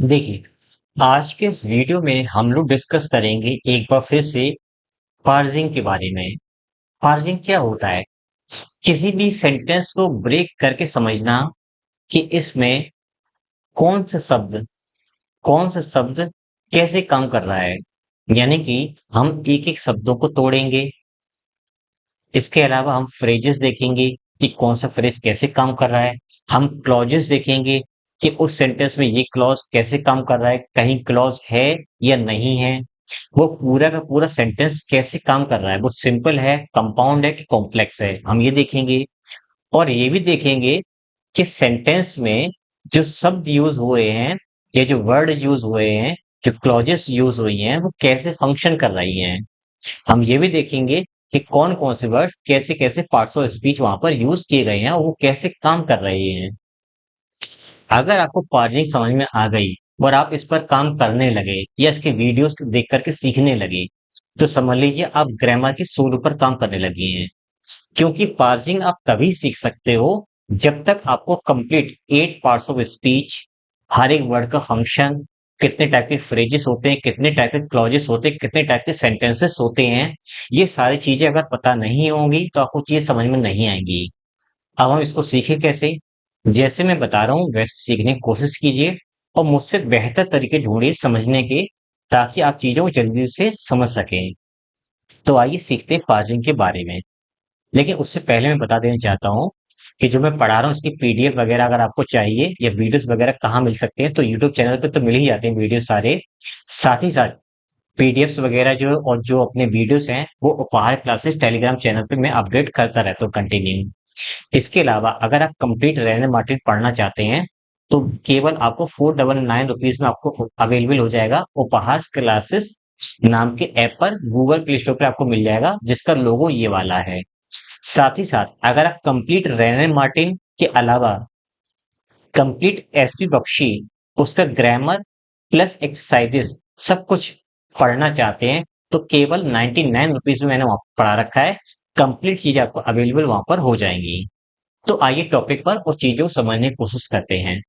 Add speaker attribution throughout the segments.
Speaker 1: देखिए, आज के इस वीडियो में हम लोग डिस्कस करेंगे एक बार फिर से पार्सिंग के बारे में। पार्सिंग क्या होता है? किसी भी सेंटेंस को ब्रेक करके समझना कि इसमें कौन सा शब्द कौन सा शब्द कैसे काम कर रहा है। यानी कि हम एक-एक शब्दों को तोड़ेंगे। इसके अलावा हम फ्रेजेस देखेंगे कि कौन सा फ्रेज कैसे काम कर रहा है। हम क्लॉजेस देखेंगे कि उस सेंटेंस में ये क्लॉज कैसे काम कर रहा है, कहीं क्लॉज है या नहीं है। वो पूरा का पूरा सेंटेंस कैसे काम कर रहा है, वो सिंपल है, कंपाउंड है कि कॉम्प्लेक्स है, हम ये देखेंगे। और ये भी देखेंगे कि सेंटेंस में जो शब्द यूज हुए हैं या जो वर्ड यूज हुए हैं, जो क्लॉजेस यूज हुई हैं, वो कैसे फंक्शन कर रही हैं। हम ये भी देखेंगे कि कौन-कौन से वर्ड्स कैसे-कैसे पार्ट्स ऑफ स्पीच वहाँ पर यूज़ किए गए हैं और वो कैसे काम कर रहे हैं। अगर आपको पार्जिंग समझ में आ गई और आप इस पर काम करने लगे या इसके वीडियोज़ देख कर के सीखने लगे, तो समझ लीजिए आप ग्रामर के सूत्र पर काम करने लगे हैं। क्योंकि पार्जिंग आप तभी सीख सकते हो जब तक आपको कंप्लीट 8 पार्ट्स ऑफ स्पीच, हर एक वर्ड का फंक्शन, कितने टाइप के फ्रेजेस होते हैं, कितने टाइप के क्लॉजेस होते हैं, कितने टाइप के सेंटेंसेस होते हैं, ये सारी चीजें अगर पता नहीं होंगी तो आपको चीजें समझ में नहीं आएंगी। अब हम इसको सीखें कैसे? जैसे मैं बता रहा हूँ वैसे सीखने की कोशिश कीजिए और मुझसे बेहतर तरीके ढूंढिए समझने के, ताकि आप चीजों को जल्दी से समझ सकें। तो आइए सीखते हैं पार्जिंग के बारे में। लेकिन उससे पहले मैं बता देना चाहता हूँ कि जो मैं पढ़ा रहा हूँ इसकी पीडीएफ वगैरह अगर आपको चाहिए या वीडियोस वगैरह कहाँ मिल सकते हैं, तो यूट्यूब चैनल पे तो मिल ही जाते हैं वीडियो सारे। साथ ही साथ पीडीएफ्स वगैरह जो और जो अपने वीडियोस हैं वो उपहार क्लासेस टेलीग्राम चैनल पे मैं अपडेट करता रहता हूँ कंटिन्यू। इसके अलावा अगर आप कंप्लीट रैनन मार्टिन पढ़ना चाहते हैं तो केवल आपको 499 रुपीज में आपको अवेलेबल हो जाएगा उपहार क्लासेस नाम के ऐप पर, गूगल प्ले स्टोर पे आपको मिल जाएगा, जिसका लोगो ये वाला है। साथ ही साथ अगर आप कंप्लीट रैनन मार्टिन के अलावा कंप्लीट एसपी बख्शी पुस्तक ग्रामर प्लस एक्सरसाइजेस सब कुछ पढ़ना चाहते हैं, तो केवल 99 रुपीज में मैंने वहां पढ़ा रखा है। कंप्लीट चीजें आपको अवेलेबल वहां पर हो जाएंगी। तो आइए टॉपिक पर और चीजों को समझने की कोशिश करते हैं।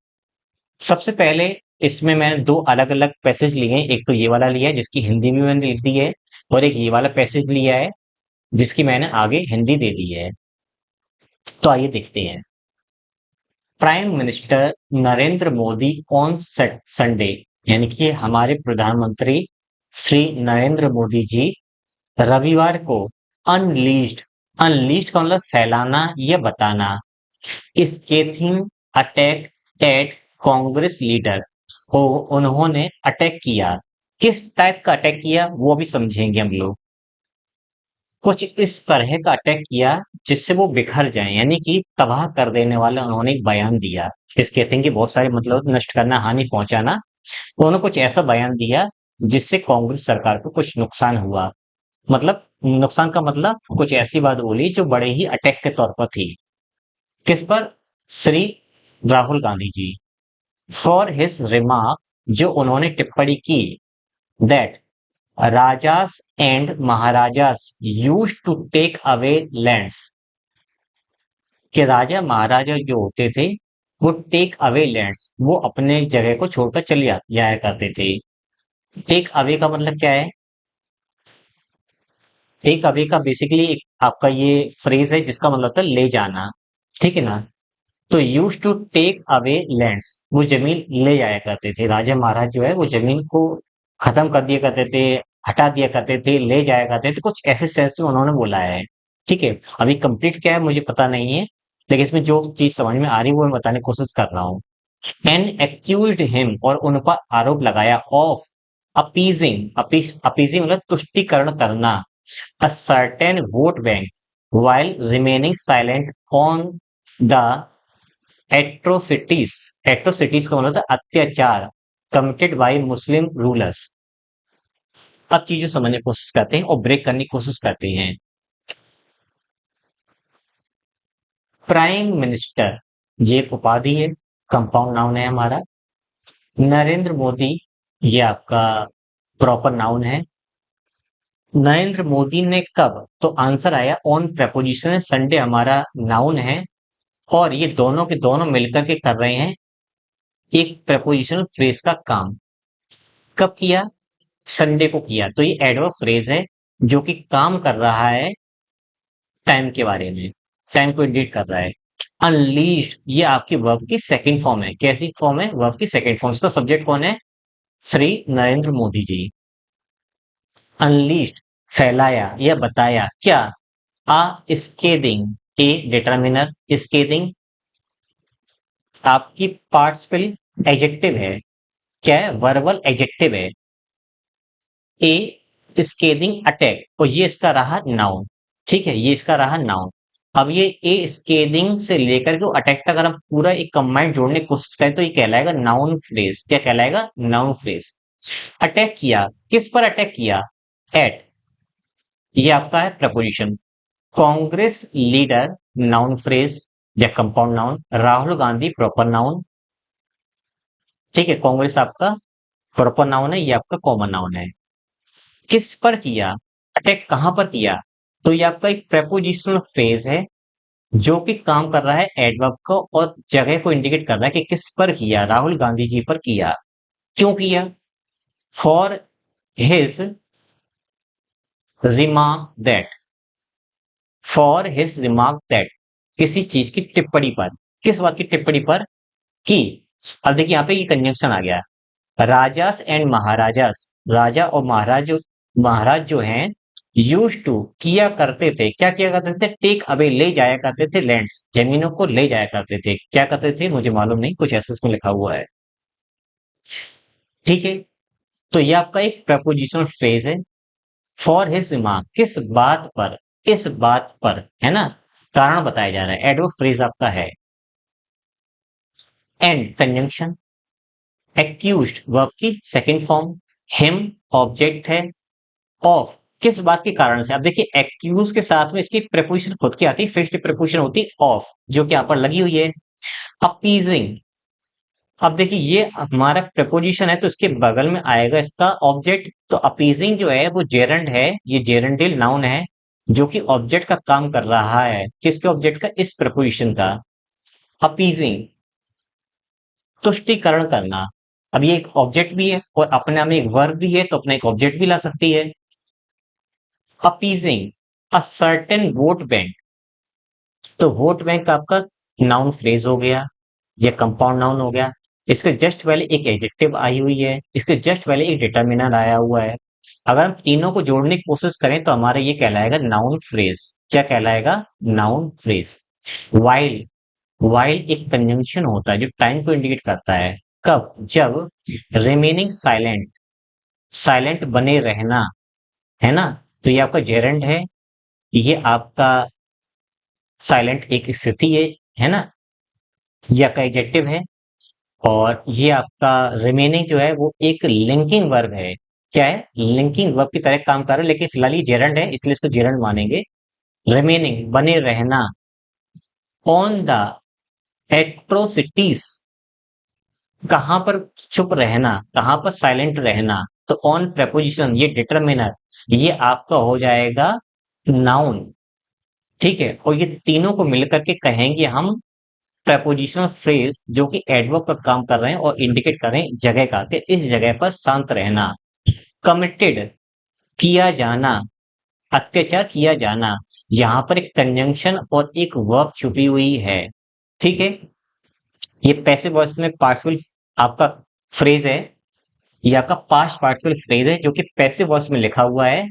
Speaker 1: सबसे पहले इसमें मैंने दो अलग अलग पैसेज लिए हैं। एक तो ये वाला लिया है जिसकी हिंदी भी मैंने लिख दी है, और एक ये वाला पैसेज लिया है जिसकी मैंने आगे हिंदी दे दी है। तो आइए देखते हैं। Prime minister Narendra Modi on Sunday, यानी कि हमारे प्रधानमंत्री श्री नरेंद्र मोदी जी रविवार को अनलीज्ड, अनलीज्ड का मतलब फैलाना या बताना, स्केथिंग अटैक एट कांग्रेस लीडर को उन्होंने अटैक किया। किस टाइप का अटैक किया वो भी समझेंगे हम लोग। कुछ इस तरह का अटैक किया जिससे वो बिखर जाएं, यानी कि तबाह कर देने वाला उन्होंने एक बयान दिया। इसके थिंक कि बहुत सारे मतलब नष्ट करना, हानि पहुंचाना। उन्होंने कुछ ऐसा बयान दिया जिससे कांग्रेस सरकार को कुछ नुकसान हुआ। मतलब नुकसान का मतलब कुछ ऐसी बात बोली जो बड़े ही अटैक के तौर पर थी। किस पर? Shri Rahul Gandhi ji. For his remark, जो उन्होंने टिप्पणी की, that rajas and maharajas used to take away lands, कि राजा महाराजा जो होते थे वो टेक अवे लैंड्स, वो अपने जगह को छोड़कर चले जाया करते थे। टेक अवे का मतलब क्या है? टेक अवे का बेसिकली एक आपका ये फ्रेज है जिसका मतलब था ले जाना। ठीक है ना? तो use to take away lands, वो जमीन ले जाया करते थे। राजा महाराज जो है वो जमीन को खत्म कर दिया करते थे, हटा दिया करते थे, ले जाया करते थे, कुछ ऐसे सेंस में उन्होंने बोला है। ठीक है, अभी कंप्लीट क्या है मुझे पता नहीं है, लेकिन इसमें जो चीज समझ में आ रही है वो मैं बताने की कोशिश कर रहा हूँ। एंड एक्यूज्ड हिम, और उन पर आरोप लगाया, ऑफ अपीजिंग, अपीजिंग मतलब तुष्टिकरण करना, a certain vote bank while remaining silent on the atrocities. Atrocities का मतलब था अत्याचार कमिटेड बाय मुस्लिम रूलर्स। अब चीजें समझने की कोशिश करते हैं और ब्रेक करने की कोशिश करते हैं। प्राइम मिनिस्टर ये एक उपाधि है, कंपाउंड नाउन है हमारा। नरेंद्र मोदी ये आपका प्रॉपर नाउन है। नरेंद्र मोदी ने कब, तो आंसर आया ऑन प्रपोजिशन है, संडे हमारा नाउन है। और ये दोनों के दोनों मिलकर के कर रहे हैं एक प्रपोजिशनल फ्रेज का काम कब किया? संडे को किया। तो ये एडवर्ब फ्रेज है जो कि काम कर रहा है टाइम के बारे में, टाइम को इंडिकेट कर रहा है। अनलीज्ड ये आपकी वर्ब की सेकंड फॉर्म है। कैसी फॉर्म है? वर्ब की सेकंड फॉर्म। इसका सब्जेक्ट कौन है? श्री नरेंद्र मोदी जी। अनलीज्ड फैलाया या बताया क्या? आ स्केदिंग ए डिटर्मिनर। स्केदिंग आपकी पार्टिसिपल एडजेक्टिव है। क्या है? वर्बल एडजेक्टिव है। ए स्केदिंग अटैक, और ये इसका रहा नाउन। ठीक है, ये इसका रहा नाउन। अब ये ए स्केदिंग से लेकर के अटैक तक अगर हम पूरा एक कंबाइंड जोड़ने की कोशिश करें तो ये कहलाएगा नाउन फ्रेज। क्या कहलाएगा? Noun phrase. अटैक किया, किस पर अटैक किया? एट, ये आपका है preposition. Congress leader noun phrase या compound noun. Rahul Gandhi proper noun. ठीक है, कांग्रेस आपका प्रॉपर नाउन है, ये आपका कॉमन नाउन है। किस पर किया? अटैक कहां पर किया? तो ये आपका एक प्रेपोजिशनल फ्रेज है जो कि काम कर रहा है एडवर्ब को और जगह को इंडिकेट कर रहा है कि किस पर किया? राहुल गांधी जी पर किया। क्यों किया? For his remark that. For his remark that, किसी चीज की टिप्पणी पर। किस बात की टिप्पणी पर? की। अब देखिए यहाँ पे ये कंजंक्शन आ गया। राजास एंड महाराजास, राजा और महाराज जो हैं, यूज टू किया करते थे। क्या किया करते थे? टेक अवे, ले जाया करते थे लैंड्स, जमीनों को ले जाया करते थे। क्या करते थे? मुझे मालूम नहीं, कुछ ऐसे इसमें लिखा हुआ है। ठीक है, तो ये आपका एक प्रपोजिशनल फ्रेज है। फॉर हिज रिमार्क, किस बात पर? किस बात पर, है ना? कारण बताया जा रहा है। एडवर्ब फ्रेज आपका है। And conjunction. एक्यूज्ड वर्ब की सेकंड फॉर्म। हिम ऑब्जेक्ट है। ऑफ किस बात के कारण से? अब देखिए एक्यूज के साथ में इसकी प्रेपोजिशन खुद की आती है, फिक्स्ड प्रेपोजिशन होती है ऑफ, जो कि यहाँ पर लगी हुई है। अपीजिंग, अब देखिए ये हमारा प्रेपोजिशन है तो इसके बगल में आएगा इसका ऑब्जेक्ट। तो अपीजिंग जो है वो जेरंड है, ये जेरंडिल नाउन है जो कि ऑब्जेक्ट का काम कर रहा है। किसके ऑब्जेक्ट का? इस प्रेपोजिशन का। अपीजिंग तुष्टिकरण करना। अब ये एक ऑब्जेक्ट भी है और अपने आप में एक वर्ब भी है, तो अपना एक ऑब्जेक्ट भी ला सकती है। Appeasing a certain vote bank, तो वोट बैंक आपका नाउन फ्रेज हो गया या कंपाउंड नाउन हो गया। इसके जस्ट पहले एक एडजेक्टिव आई हुई है, इसके जस्ट पहले एक डिटर्मिनर आया हुआ है। अगर हम तीनों को जोड़ने की कोशिश करें तो हमारा ये कहलाएगा नाउन फ्रेज। क्या कहलाएगा? Noun phrase. वाइल, वाइल एक कंजंक्शन होता है जो टाइम को इंडिकेट करता है। कब? जब रिमेनिंग साइलेंट, साइलेंट बने रहना, है ना? तो ये आपका जेरेंड है, ये आपका साइलेंट एक स्थिति है ना? ये आपका एडजेक्टिव है। और ये आपका रिमेनिंग जो है वो एक लिंकिंग वर्ब है। क्या है? लिंकिंग वर्ब की तरह काम कर रहा है, लेकिन फिलहाल ये जेरंड है इसलिए इसको जेरंड मानेंगे। रिमेनिंग बने रहना। ऑन द एट्रोसिटीज, कहां पर चुप रहना, कहां पर साइलेंट रहना। तो ऑन प्रेपोजिशन ये डिटरमिनर, ये आपका हो जाएगा नाउन। ठीक है, और ये तीनों को मिलकर के कहेंगे हम प्रेपोजिशनल फ्रेज जो कि एडवर्ब का काम कर रहे हैं और इंडिकेट कर रहे हैं जगह का, कि इस जगह पर शांत रहना। कमिटेड किया जाना, अत्याचार किया जाना। यहां पर एक कंजंक्शन और एक वर्ब छुपी हुई है। ठीक है, ये पैसिव वॉइस में पार्टिसिपल आपका फ्रेज है। ये आपका पास्ट पार्टिसिपल फ्रेज है जो कि पैसिव वॉइस में लिखा हुआ है।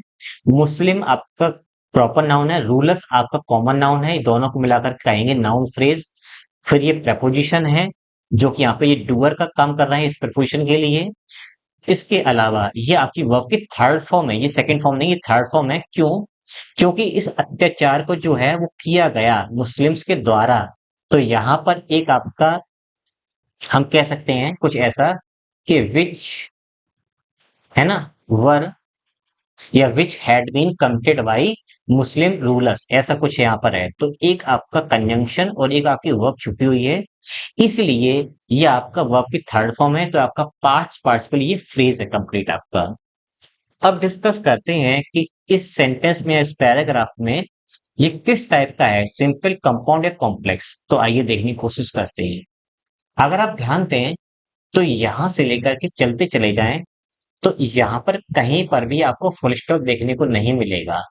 Speaker 1: मुस्लिम आपका प्रॉपर नाउन है, रूलर्स आपका कॉमन नाउन है, दोनों को मिलाकर कहेंगे नाउन फ्रेज। फिर ये प्रपोजिशन है जो कि यहाँ पे ये डूअर का काम कर रहा है इस प्रपोजिशन के लिए। इसके अलावा ये आपकी वर्ब की थर्ड फॉर्म है, ये सेकंड फॉर्म नहीं, ये थर्ड फॉर्म है। क्यों? क्योंकि इस अत्याचार को जो है वो किया गया मुस्लिम्स के द्वारा। तो यहाँ पर एक आपका हम कह सकते हैं कुछ ऐसा कि विच, है ना, वर या which had been committed by Muslim rulers, ऐसा कुछ यहाँ पर है। तो एक आपका कंजंक्शन और एक आपकी वर्ब छुपी हुई है, इसलिए ये आपका वर्ब की थर्ड फॉर्म है। तो आपका पास्ट पार्टिसिपल ये फ्रेज है कंप्लीट आपका। अब डिस्कस करते हैं कि इस सेंटेंस में, इस पैराग्राफ में ये किस टाइप का है, सिंपल, कंपाउंड या कॉम्प्लेक्स। तो आइए देखने की कोशिश करते हैं। अगर आप ध्यान दें तो यहां से लेकर के चलते चले जाएं तो यहाँ पर कहीं पर भी आपको फुल स्टॉप देखने को नहीं मिलेगा।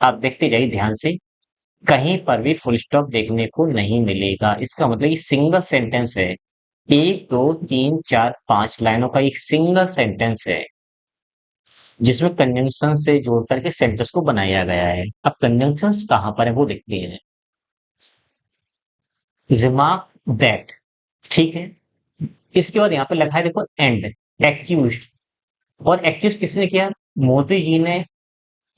Speaker 1: आप देखते जाइए ध्यान से, कहीं पर भी फुल स्टॉप देखने को नहीं मिलेगा। इसका मतलब ये सिंगल सेंटेंस है। 1, 2, 3, 4, 5 लाइनों का एक सिंगल सेंटेंस है जिसमें कंजंक्शन से जोड़ करके सेंटेंस को बनाया गया है। अब कंजंक्शंस कहाँ पर है वो देखते हैं। रिमार्क दैट, ठीक है। इसके बाद यहाँ पे लिखा है देखो एंड, एक्यूज्ड। और एक्यूज किसने किया? मोदी जी ने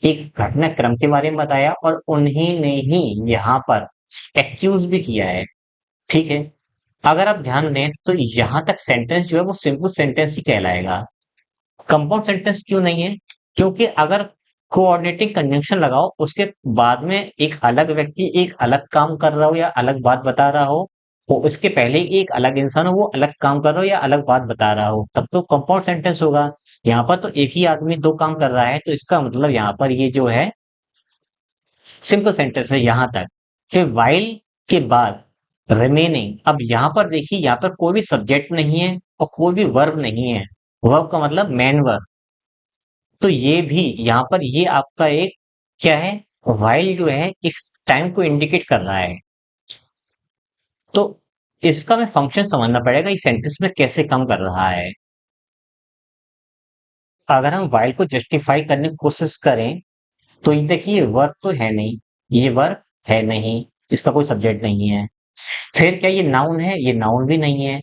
Speaker 1: एक घटनाक्रम के बारे में बताया और उन्हीं ने ही यहाँ पर एक्यूज भी किया है, ठीक है। अगर आप ध्यान दें तो यहां तक सेंटेंस जो है वो सिंपल सेंटेंस ही कहलाएगा। कंपाउंड सेंटेंस क्यों नहीं है? क्योंकि अगर कोऑर्डिनेटिंग कंजंक्शन लगाओ उसके बाद में एक अलग व्यक्ति एक अलग काम कर रहा हो या अलग बात बता रहा हो, वो उसके पहले एक अलग इंसान हो वो अलग काम कर रहा हो या अलग बात बता रहा हो, तब तो कंपाउंड सेंटेंस होगा। यहाँ पर तो एक ही आदमी दो काम कर रहा है, तो इसका मतलब यहाँ पर ये जो है सिंपल सेंटेंस है यहां तक। फिर वाइल के बाद रिमेनिंग। अब यहां पर देखिए, यहाँ पर कोई भी सब्जेक्ट नहीं है और कोई भी वर्ब नहीं है। वर्ब का मतलब मेन वर्ब। तो ये भी यहाँ पर ये आपका एक क्या है, वाइल जो है एक टाइम को इंडिकेट कर रहा है। तो इसका मैं फंक्शन समझना पड़ेगा इस सेंटेंस में कैसे काम कर रहा है। अगर हम वाइल को जस्टिफाई करने की कोशिश करें तो ये देखिए वर्ब तो है नहीं, ये वर्ब है नहीं, इसका कोई सब्जेक्ट नहीं है। फिर क्या ये नाउन है? ये नाउन भी नहीं है।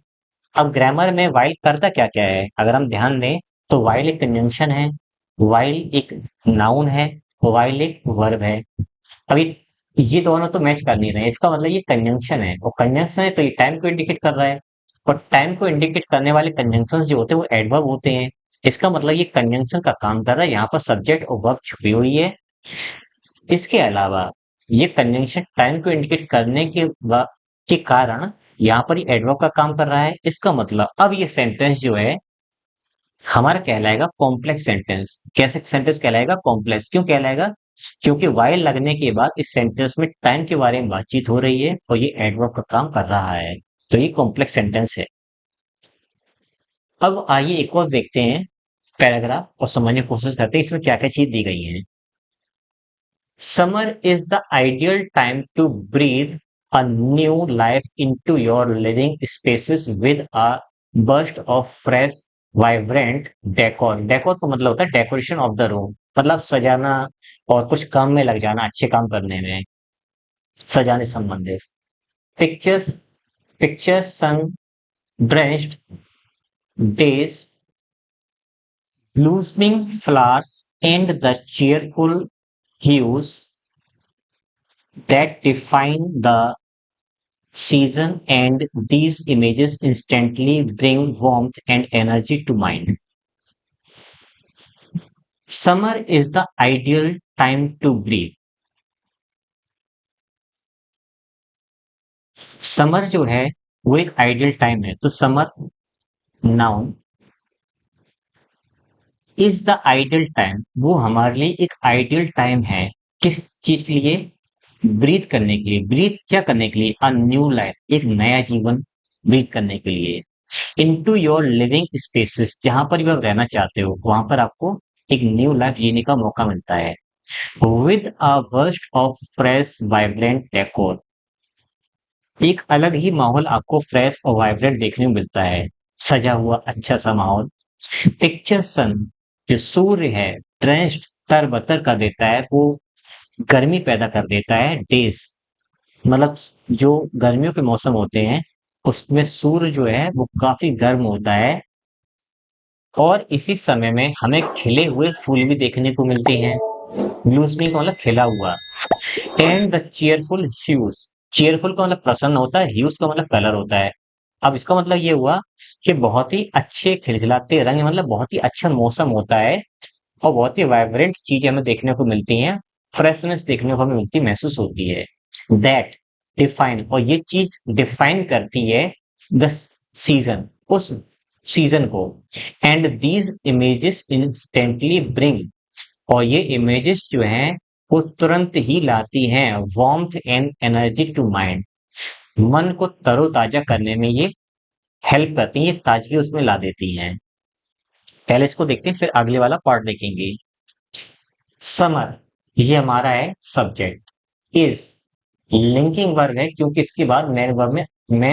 Speaker 1: अब ग्रामर में वाइल करता क्या क्या है अगर हम ध्यान दें तो वाइल एक कंजंक्शन है, वाइल एक नाउन है, वाइल एक वर्ब है। अभी ये दोनों तो मैच कर नहीं रहे, इसका मतलब ये कंजंक्शन है और कंजंक्शन है तो ये टाइम को इंडिकेट कर रहा है। और टाइम को इंडिकेट करने वाले कंजंक्शन जो होते हैं वो एडवर्ब होते हैं। इसका मतलब ये कंजंक्शन का काम कर रहा है, यहाँ पर सब्जेक्ट और वर्ब छुपी हुई है। इसके अलावा ये कंजंक्शन टाइम को इंडिकेट करने के कारण यहाँ पर ये एडवर्ब का काम कर रहा है। इसका मतलब अब ये सेंटेंस जो है हमारा कहलाएगा कॉम्प्लेक्स सेंटेंस। कैसे सेंटेंस कहलाएगा? कॉम्प्लेक्स। क्यों कहलाएगा? क्योंकि वाइल लगने के बाद इस सेंटेंस में टाइम के बारे में बातचीत हो रही है और ये एडवर्ब का काम कर रहा है, तो ये कॉम्प्लेक्स सेंटेंस है। अब आइए एक और देखते हैं पैराग्राफ और समझने की कोशिश करते हैं इसमें क्या क्या चीज दी गई है। Summer is the ideal time to breathe a new life into your living spaces with a burst of fresh, vibrant decor. Decor का मतलब होता है डेकोरेशन ऑफ द रूम, मतलब सजाना और कुछ काम में लग जाना, अच्छे काम करने में, सजाने संबंधित। Pictures, pictures sun drenched days, blooming flowers, and the cheerful hues that define the season, and these images instantly bring warmth and energy to mind. Summer is the ideal time to breathe. Summer जो है वो एक ideal time है, तो summer noun is the ideal time, वो हमारे लिए एक आइडियल टाइम है। किस चीज के लिए? ब्रीथ करने के लिए। ब्रीथ क्या करने के लिए? अ न्यू लाइफ, एक नया जीवन ब्रीथ करने के लिए। इनटू योर लिविंग स्पेसेस, जहां पर भी आप रहना चाहते हो वहां पर आपको एक न्यू लाइफ जीने का मौका मिलता है। With a burst of fresh vibrant decor, एक अलग ही माहौल आपको फ्रेश और वाइब्रेंट देखने को मिलता है, सजा हुआ अच्छा सा माहौल। पिक्चर सन, जो सूर्य है ड्रेंच्ड, तरबतर कर देता है, वो गर्मी पैदा कर देता है। डेज मतलब जो गर्मियों के मौसम होते हैं उसमें सूर्य जो है वो काफी गर्म होता है और इसी समय में हमें खिले हुए फूल भी देखने को मिलते हैं। ब्लूसमिंग का मतलब खिला हुआ। And the cheerful huge, cheerful का मतलब प्रसन्न होता है, ह्यूज का मतलब कलर होता है। अब इसका मतलब ये हुआ कि बहुत ही अच्छे खिलखिलाते रंग, मतलब बहुत ही अच्छा मौसम होता है और बहुत ही वाइब्रेंट चीजें हमें देखने को मिलती हैं, फ्रेशनेस देखने को हमें मिलती महसूस होती है। दैट डिफाइन, और ये चीज डिफाइन करती है द सीजन, उस सीजन को। And these images instantly bring, और ये इमेजेस जो हैं वो तुरंत ही लाती हैं warmth and energy to mind, मन को तरोताजा करने में ये हेल्प करती हैं, ये ताजगी उसमें ला देती हैं। पहले इसको देखते हैं, फिर अगले वाला पार्ट देखेंगे। समर, ये हमारा है सब्जेक्ट। इज लिंकिंग वर्ब है, क्योंकि इसके बाद मेन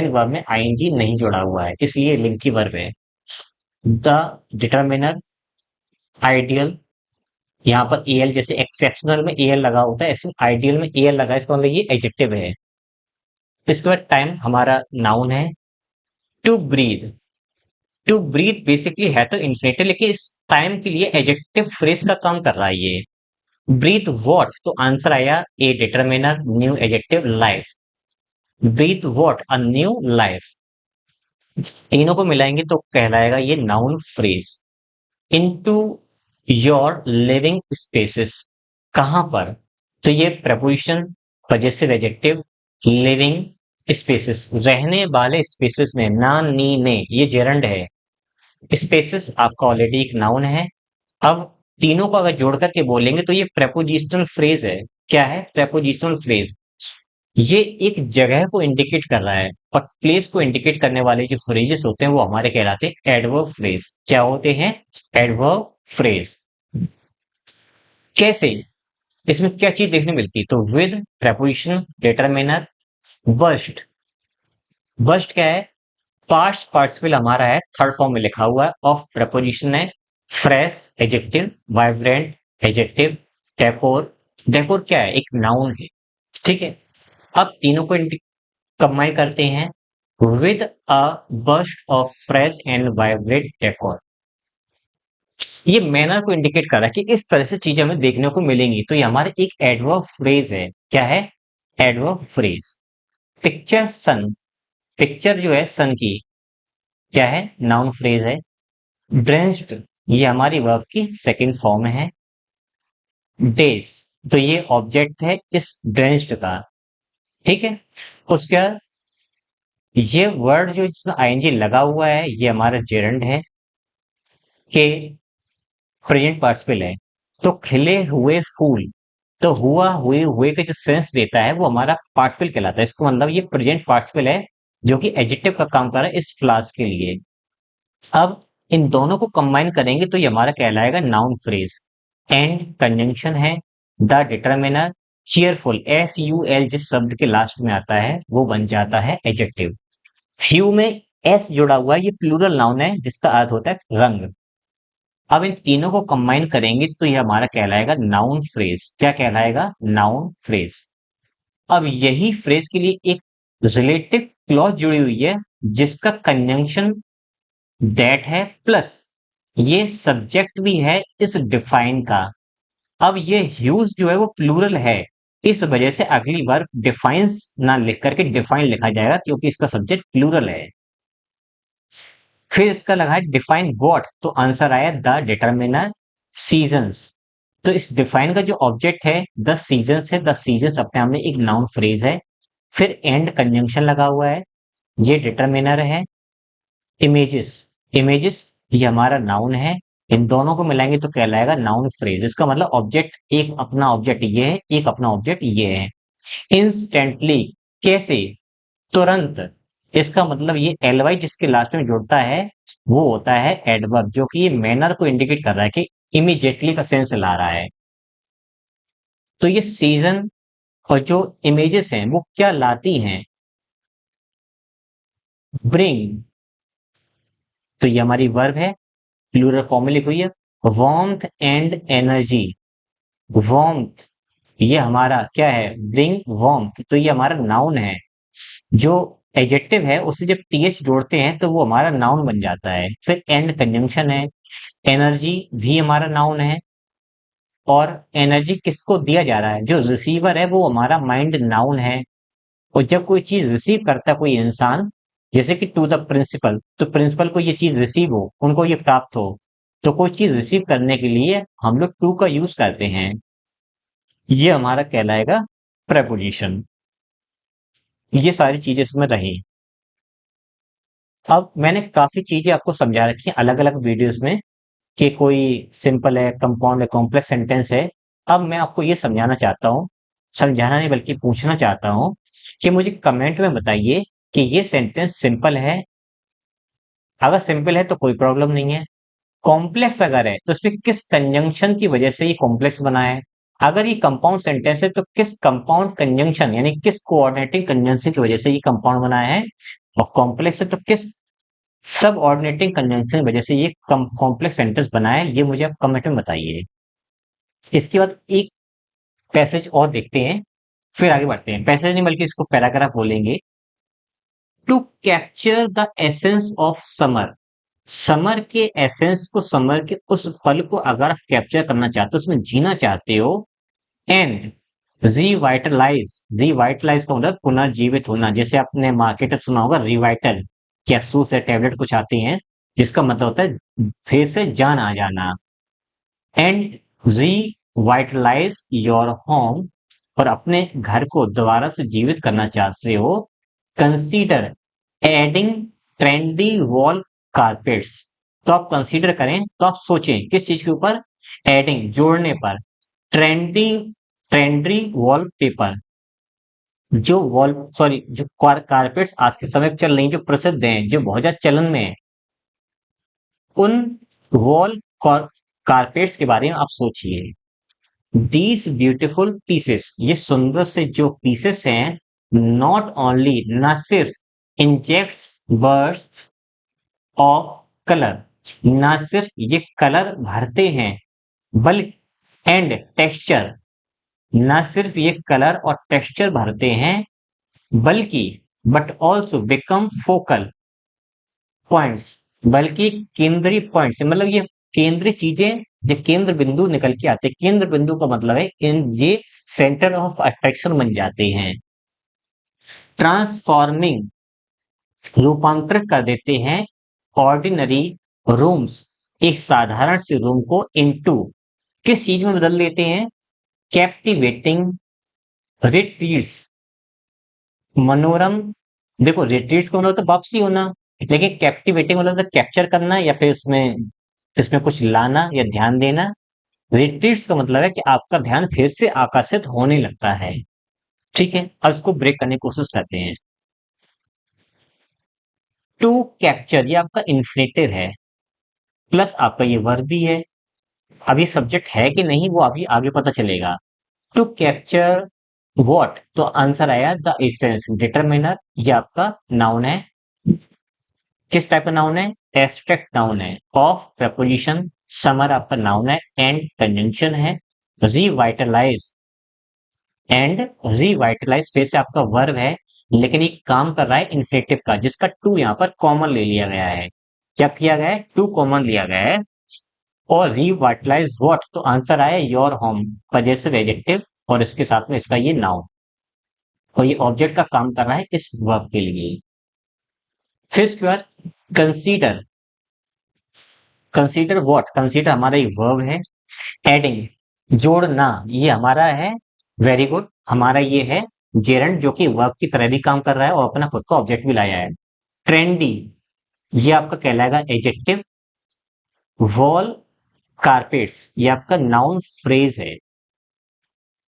Speaker 1: वर्ब में आईएनजी नहीं जुड़ा हुआ है, इसलिए लिंकिंग वर्ब है। द डिटर्मिनर, आइडियल, यहाँ पर एल, जैसे एक्सेप्शनल में एल लगा होता है, ऐसे आइडियल में एल लगा है, इसका मतलब ये एडजेक्टिव है। इसके बाद टाइम हमारा नाउन है। To breathe, to breathe basically है तो इन्फिनेटिव, लेकिन इस टाइम के लिए एडजेक्टिव फ्रेज का काम कर रहा है ये। ब्रीथ वॉट, तो आंसर आया a determiner new adjective life. Breathe what, a new life. तीनों को मिलाएंगे तो कहलाएगा ये noun phrase. Into your living spaces, कहां पर, तो ये preposition, possessive adjective, living spaces, रहने वाले स्पेसेस में, ना नी ने, ये जेरंड है। स्पेसेस आपका ऑलरेडी एक नाउन है। अब तीनों को अगर जोड़ करके बोलेंगे तो ये प्रेपोजिशनल फ्रेज है। क्या है? Prepositional phrase. ये एक जगह को इंडिकेट कर रहा है, और प्लेस को इंडिकेट करने वाले जो फ्रेजेस होते हैं वो हमारे कहलाते हैं एडवर्ब फ्रेज। क्या होते हैं? Adverb phrase. कैसे? इसमें क्या चीज देखने मिलती है? तो with preposition, determiner, burst. Burst क्या है? पास्ट पार्टिसिपल हमारा है, थर्ड फॉर्म में लिखा हुआ है, ऑफ प्रपोजिशन है। Fresh adjective, vibrant adjective, decor. Decor क्या है? एक नाउन है। ठीक है। अब तीनों को कंबाइन करते हैं, with a burst of fresh and vibrant decor. ये मैनर को इंडिकेट कर रहा है कि इस तरह से चीजें हमें देखने को मिलेंगी, तो ये हमारे एक एडवर्ब फ्रेज है। क्या है? Adverb phrase. पिक्चर सन, पिक्चर जो है सन की, क्या है? नाउन फ्रेज है। ड्रेंच्ड, ये हमारी वर्ब की सेकंड फॉर्म है। डेज, तो ये ऑब्जेक्ट है इस ड्रेंच्ड का। ठीक है। उसके बाद ये वर्ड जो इसमें आईएनजी लगा हुआ है, ये हमारा जेरंड है, के प्रेजेंट पार्टिसिपल है। तो खिले हुए फूल, तो हुआ हुए हुए का जो सेंस देता है वो हमारा पार्टिसिपल कहलाता है। इसको मतलब ये प्रेजेंट पार्टिसिपल है, जो कि एडजेक्टिव का काम कर रहा है इस फ्लास के लिए। अब इन दोनों को कंबाइन करेंगे तो ये हमारा कहलाएगा नाउन फ्रेज। एंड कंजंक्शन है, द डिटरमिनर, चीयरफुल, FUL जिस शब्द के लास्ट में आता है वो बन जाता है एडजेक्टिव। ह्यू में एस जुड़ा हुआ है, ये प्लूरल नाउन है जिसका अर्थ होता है रंग। अब इन तीनों को कंबाइन करेंगे तो ये हमारा कहलाएगा नाउन फ्रेज। क्या कहलाएगा? Noun phrase. अब यही फ्रेज के लिए एक रिलेटिव क्लॉज जुड़ी हुई है, जिसका कंजंक्शन दैट है, प्लस ये सब्जेक्ट भी है इस डिफाइन का। अब ये ह्यूज जो है वो प्लूरल है, इस वजह से अगली बार डिफाइंस ना लिख करके डिफाइन लिखा जाएगा, क्योंकि इसका सब्जेक्ट प्लूरल है। फिर इसका लगा है डिफाइन व्हाट, तो आंसर आया द डिटरमिनर सीजन्स। तो इस डिफाइन का जो ऑब्जेक्ट है द सीजन्स है, द सीजन्स अपने आप में एक नाउन फ्रेज है। फिर एंड कंजंक्शन लगा हुआ है, ये डिटरमिनर है। इमेजेस, इमेजेस ये हमारा नाउन है। इन दोनों को मिलाएंगे तो कहलाएगा नाउन फ्रेज। इसका मतलब ऑब्जेक्ट, एक अपना ऑब्जेक्ट ये है, एक अपना ऑब्जेक्ट ये है। इंस्टेंटली, कैसे? तुरंत। इसका मतलब ये एलवाई जिसके लास्ट में जुड़ता है वो होता है एडवर्ब, जो कि ये मैनर को इंडिकेट कर रहा है कि इमीडिएटली का सेंस ला रहा है। तो ये सीजन और जो इमेजेस हैं वो क्या लाती हैं? ब्रिंग, तो ये हमारी वर्ब है, प्लूरल फॉर्म में लिखी हुई है। वार्मथ एंड एनर्जी, वार्मथ ये हमारा क्या है? ब्रिंग वार्मथ, तो ये हमारा नाउन है। जो एडजेक्टिव है उससे जब टीएच जोड़ते हैं तो वो हमारा नाउन बन जाता है। फिर एंड कंजंक्शन है, एनर्जी भी हमारा नाउन है। और एनर्जी किसको दिया जा रहा है? जो रिसीवर है वो हमारा माइंड नाउन है। और जब कोई चीज रिसीव करता है कोई इंसान, जैसे कि टू द प्रिंसिपल, तो प्रिंसिपल को ये चीज रिसीव हो, उनको ये प्राप्त हो, तो कोई चीज रिसीव करने के लिए हम लोग टू का यूज करते हैं। ये हमारा कहलाएगा प्रेपोजिशन। ये सारी चीजें इसमें रही। अब मैंने काफी चीजें आपको समझा रखी हैं अलग अलग वीडियोस में, कि कोई सिंपल है, कंपाउंड है, कॉम्प्लेक्स सेंटेंस है। अब मैं आपको ये समझाना चाहता हूँ, समझाना नहीं बल्कि पूछना चाहता हूँ कि मुझे कमेंट में बताइए कि ये सेंटेंस सिंपल है अगर सिंपल है तो कोई प्रॉब्लम नहीं है। कॉम्प्लेक्स अगर है तो इसमें किस कंजंक्शन की वजह से ये कॉम्प्लेक्स बना है। अगर ये कंपाउंड सेंटेंस है तो किस कंपाउंड कंजंक्शन यानी किस कोऑर्डिनेटिंग कंजंक्शन की वजह से ये कंपाउंड बनाया है। और कॉम्प्लेक्स है तो किस सब ऑर्डिनेटिंग कंजंक्शन की वजह से ये कॉम्प्लेक्स सेंटेंस बना है, ये मुझे आप कमेंट में बताइए। इसके बाद एक पैसेज और देखते हैं, फिर आगे बढ़ते हैं। पैसेज नहीं बल्कि इसको पैराग्राफ बोलेंगे। To capture the essence of summer, summer के एसेंस को, समर के उस पल को अगर आप कैप्चर करना चाहते हो, उसमें जीना चाहते हो, एंड रिवाइटलाइज का मतलब पुनर्जीवित होना। जैसे आपने मार्केट में सुना होगा रिवाइटल कैप्सूल से टैबलेट कुछ आती हैं, जिसका मतलब होता है फिर से जान आ जाना। एंड रिवाइटलाइज योर होम, और अपने घर को दोबारा से जीवित करना चाहते हो, consider adding trendy wall carpets. तो आप कंसीडर करें, तो आप सोचें किस चीज के ऊपर, एडिंग जोड़ने पर, ट्रेंडी ट्रेंडी वॉल पेपर, जो वॉल सॉरी जो कारपेट्स आज के समय में चल रही, जो प्रसिद्ध हैं, जो बहुत ज्यादा चलन में है, उन वॉल कारपेट्स के बारे में आप सोचिए। दीज ब्यूटिफुल पीसेस, ये सुंदर से जो पीसेस हैं, नॉट ओनली न सिर्फ इंजेक्ट्स बर्स्ट ऑफ कलर, न सिर्फ ये कलर भरते हैं, बल्कि एंड टेक्सचर, न सिर्फ ये कलर और टेक्सचर भरते हैं, बल्कि but also become focal points, बल्कि केंद्रीय पॉइंट्स, मतलब ये केंद्रीय चीजें, ये केंद्र बिंदु निकल के आते हैं। केंद्र बिंदु का मतलब है इन ये सेंटर ऑफ अट्रैक्शन बन जाते हैं। ट्रांसफॉर्मिंग, रूपांतरित कर देते हैं, ऑर्डिनरी रूम्स, एक साधारण से रूम को, इनटू किस चीज में बदल देते हैं, कैप्टिवेटिंग रिट्रीट्स, मनोरम। देखो रिट्रीट्स का मतलब तो वापसी होना, लेकिन कैप्टिवेटिंग मतलब तो कैप्चर करना या फिर उसमें इसमें कुछ लाना या ध्यान देना। रिट्रीट्स का मतलब है कि आपका ध्यान फिर से आकर्षित होने लगता है। ठीक है, अब इसको ब्रेक करने की कोशिश करते हैं। टू कैप्चर, ये आपका इन्फिनेटिव है, प्लस आपका ये वर्ब भी है। अब ये सब्जेक्ट है कि नहीं वो अभी आगे पता चलेगा। टू कैप्चर वॉट, तो आंसर आया द एसेंस। डिटरमिनर ये आपका नाउन है। किस टाइप का नाउन है, एब्स्ट्रैक्ट नाउन है। ऑफ प्रपोजिशन, समर आपका नाउन है, एंड कंजंक्शन है। रिवाइटलाइज, एंड रिवाइटलाइज फिर से आपका वर्ब है, लेकिन ये काम कर रहा है इन्फिनेटिव का, जिसका टू यहाँ पर कॉमन ले लिया गया है। क्या किया गया है, टू कॉमन लिया गया है। और रिवाइटलाइज व्हाट, तो आंसर आया योर होम, पजेसिव एडजेक्टिव, और इसके साथ में इसका ये नाउन, और ये ऑब्जेक्ट का काम कर रहा है इस वर्ब के लिए। फिर इसके बाद कंसीडर, कंसीडर व्हाट, कंसीडर हमारा ये वर्ब है। एडिंग जोड़ना, ये हमारा है। वेरी गुड, हमारा ये है जेरंड, जो कि वर्ब की तरह भी काम कर रहा है और अपना खुद का ऑब्जेक्ट भी लाया है। ट्रेंडी, ये आपका कहलाएगा एडजेक्टिव। वॉल कारपेट्स, ये आपका नाउन फ्रेज है,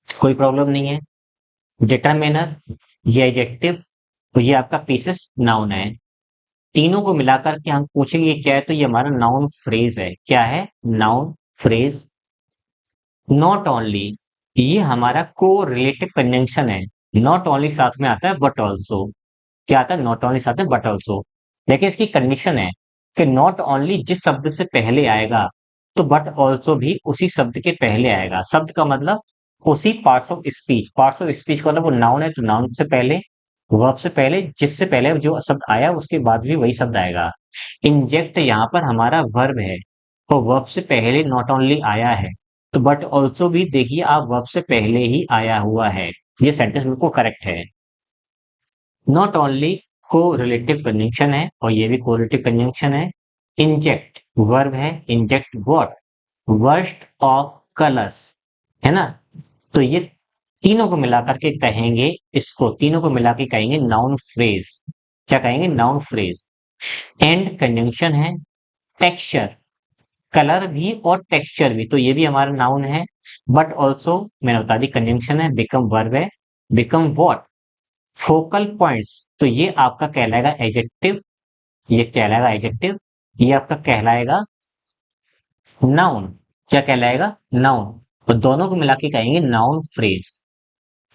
Speaker 1: कोई प्रॉब्लम नहीं है। डिटरमिनर ये एडजेक्टिव, तो ये आपका पीसेस नाउन है। तीनों को मिलाकर के हम पूछेंगे क्या है, तो ये हमारा नाउन फ्रेज है। क्या है, नाउन फ्रेज। नॉट ओनली, ये हमारा को रिलेटिव कंजंक्शन है। नॉट ओनली साथ में आता है बट ऑल्सो, क्या आता है, नॉट ओनली साथ में बट ऑल्सो। लेकिन इसकी कंडीशन है कि नॉट ओनली जिस शब्द से पहले आएगा, तो बट ऑल्सो भी उसी शब्द के पहले आएगा। शब्द का मतलब उसी parts of speech, parts of speech का मतलब वो नाउन है तो नाउन से पहले, वर्ब से पहले, जिससे पहले जो शब्द आया उसके बाद भी वही शब्द आएगा। इंजेक्ट यहाँ पर हमारा वर्ब है, तो वर्ब से पहले नॉट ओनली आया है, तो बट ऑल्सो भी देखिए आप वर्ब से पहले ही आया हुआ है। ये सेंटेंस बिल्कुल करेक्ट है। नॉट ओनली को रिलेटिव कंजंक्शन है, और ये भी कोरिलेटिव कंजंक्शन है। इंजेक्ट वर्ब है, inject what, worst of colours, है ना। तो ये तीनों को मिलाकर के कहेंगे, इसको तीनों को मिला के कहेंगे नाउन फ्रेज। क्या कहेंगे, नाउन फ्रेज। एंड कंजंक्शन है। टेक्सचर, कलर भी और टेक्सचर भी, तो ये भी हमारा नाउन है। बट ऑल्सो मैंने बता दी कंजंक्शन है, बिकम वर्ब है। बिकम व्हाट, फोकल पॉइंट्स, तो ये आपका कहलाएगा एडजेक्टिव। ये कहलाएगा एडजेक्टिव, ये आपका कहलाएगा नाउन। क्या कहलाएगा? नाउन। तो दोनों को मिला के कहेंगे नाउन फ्रेज।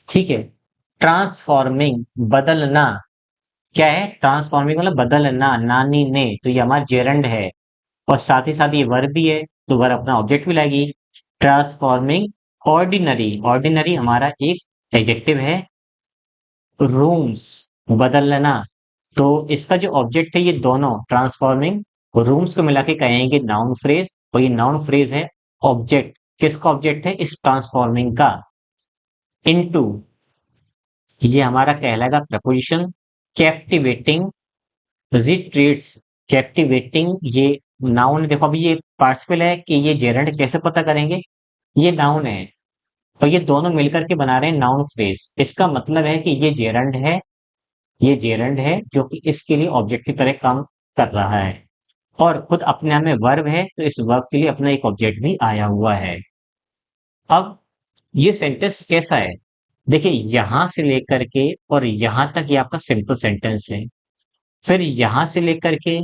Speaker 1: ठीक है। ट्रांसफॉर्मिंग, बदलना। क्या है? ट्रांसफॉर्मिंग मतलब बदलना, नानी ने, तो ये हमारा जेरंड है। और साथ ही साथ ये वर्ब भी है, तो वर्ब अपना ऑब्जेक्ट भी लाएगी। ट्रांसफॉर्मिंग ऑर्डिनरी, ऑर्डिनरी हमारा एक एडजेक्टिव है। रूम्स, बदलना, तो इसका जो ऑब्जेक्ट है ये दोनों ट्रांसफॉर्मिंग रूम्स को मिला के कहेंगे नाउन फ्रेज, और ये नाउन फ्रेज है ऑब्जेक्ट। किसका ऑब्जेक्ट है? इस ट्रांसफॉर्मिंग का। इनटू, ये हमारा कहलाएगा प्रपोजिशन। कैप्टिवेटिंग, रिट्रीट्स, कैप्टिवेटिंग ये नाउन। देखो अभी ये पार्टिसिपल है कि ये जेरंड, कैसे पता करेंगे? ये नाउन है, और ये दोनों मिलकर के बना रहे हैं नाउन फ्रेज। इसका मतलब है कि ये जेरंड है, ये जेरंड है जो कि इसके लिए ऑब्जेक्ट की तरह काम कर रहा है, और खुद अपने आप में वर्ब है, तो इस वर्ब के लिए अपना एक ऑब्जेक्ट भी आया हुआ है। अब ये सेंटेंस कैसा है? देखिए यहां से लेकर के और यहां तक ये आपका सिंपल सेंटेंस है। फिर यहां से लेकर के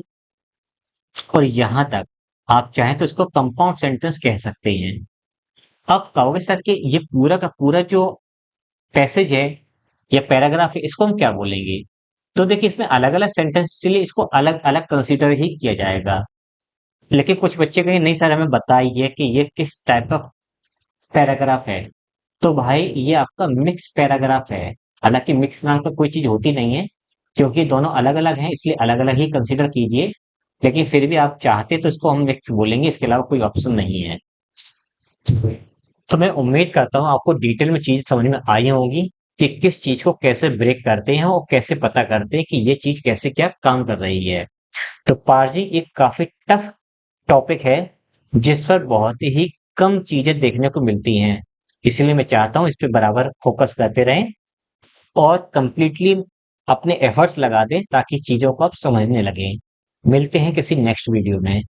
Speaker 1: और यहां तक आप चाहें तो इसको कंपाउंड सेंटेंस कह सकते हैं। अब कहोगे सर कि ये पूरा का पूरा जो पैसेज है या पैराग्राफ है, इसको हम क्या बोलेंगे? तो देखिए इसमें अलग अलग सेंटेंस, इसलिए इसको अलग अलग कंसीडर ही किया जाएगा। लेकिन कुछ बच्चे कहेंगे नहीं सर, हमें बताइए कि ये किस टाइप का पैराग्राफ है। तो भाई ये आपका मिक्स पैराग्राफ है। हालांकि मिक्स नाम का कोई चीज होती नहीं है, क्योंकि दोनों अलग अलग हैं, इसलिए अलग अलग ही कंसीडर कीजिए। लेकिन फिर भी आप चाहते तो इसको हम मिक्स बोलेंगे, इसके अलावा कोई ऑप्शन नहीं है। तो मैं उम्मीद करता हूँ आपको डिटेल में चीज समझ में आई होगी कि किस चीज को कैसे ब्रेक करते हैं और कैसे पता करते हैं कि ये चीज कैसे क्या काम कर रही है। तो पार्जिंग एक काफी टफ टॉपिक है, जिस पर बहुत ही कम चीजें देखने को मिलती हैं। इसलिए मैं चाहता हूँ इस पे बराबर फोकस करते रहें और कंप्लीटली अपने एफर्ट्स लगा दें, ताकि चीजों को आप समझने लगें। मिलते हैं किसी नेक्स्ट वीडियो में।